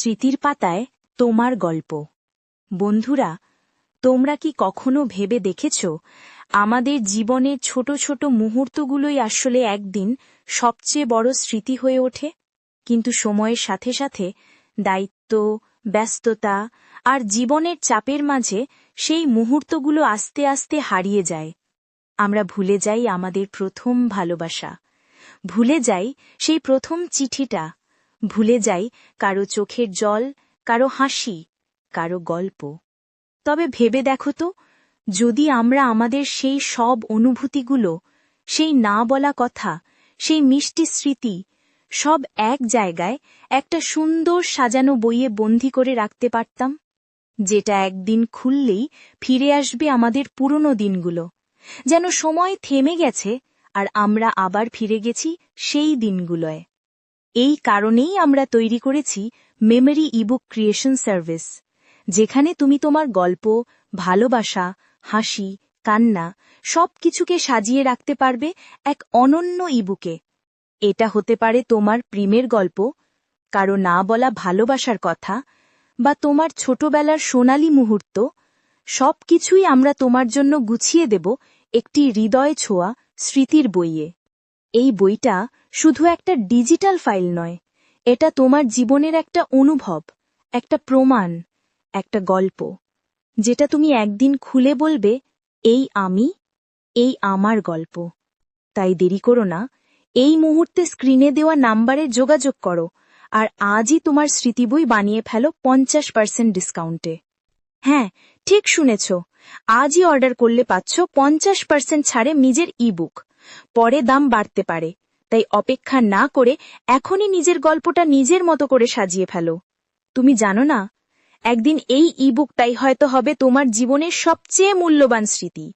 স্মৃতির পাতায় তোমার গল্প। বন্ধুরা, তোমরা কি কখনো ভেবে দেখেছ আমাদের জীবনের ছোট ছোট মুহূর্তগুলোই আসলে একদিন সবচেয়ে বড় স্মৃতি হয়ে ওঠে? কিন্তু সময়ের সাথে সাথে দায়িত্ব, ব্যস্ততা আর জীবনের চাপের মাঝে সেই মুহূর্তগুলো আস্তে আস্তে হারিয়ে যায়। আমরা ভুলে যাই আমাদের প্রথম ভালোবাসা, ভুলে যাই সেই প্রথম চিঠিটা, ভুলে যাই কারো চোখের জল, কারো হাসি, কারো গল্প। তবে ভেবে দেখো তো, যদি আমরা আমাদের সেই সব অনুভূতিগুলো, সেই না বলা কথা, সেই মিষ্টি স্মৃতি সব এক জায়গায় একটা সুন্দর সাজানো বইয়ে বন্দি করে রাখতে পারতাম, যেটা একদিন খুললেই ফিরে আসবে আমাদের পুরনো দিনগুলো, যেন সময় থেমে গেছে আর আমরা আবার ফিরে গেছি সেই দিনগুলোয়। এই কারণেই আমরা তৈরি করেছি মেমরি ইবুক ক্রিয়েশন সার্ভিস, যেখানে তুমি তোমার গল্প, ভালোবাসা, হাসি, কান্না সবকিছুকে সাজিয়ে রাখতে পারবে এক অনন্য ইবুকে। এটা হতে পারে তোমার প্রেমের গল্প, কারো না বলা ভালোবাসার কথা, বা তোমার ছোটবেলার সোনালী মুহূর্ত। সবকিছুই আমরা তোমার জন্য গুছিয়ে দেব একটি হৃদয় ছোঁয়া স্মৃতির বইয়ে। এই বইটা শুধু একটা ডিজিটাল ফাইল নয়, এটা তোমার জীবনের একটা অনুভব, একটা প্রমাণ, একটা গল্প, যেটা তুমি একদিন খুলে বলবে, এই আমি, এই আমার গল্প। তাই দেরি করো না, এই মুহূর্তে স্ক্রিনে দেওয়া নাম্বারে যোগাযোগ করো আর আজই তোমার স্মৃতি বই বানিয়ে ফেলো 50% ডিসকাউন্টে। হ্যাঁ, ঠিক শুনেছ, আজই অর্ডার করলে পাচ্ছ 50% ছাড়ে নিজের ইবুক। পরে দাম বাড়তে পারে, তাই অপেক্ষা না করে এখনই নিজের গল্পটা নিজের মতো করে সাজিয়ে ফেলো। তুমি জানো না, একদিন এই ইবুকটাই হয়তো হবে তোমার জীবনের সবচেয়ে মূল্যবান স্মৃতি।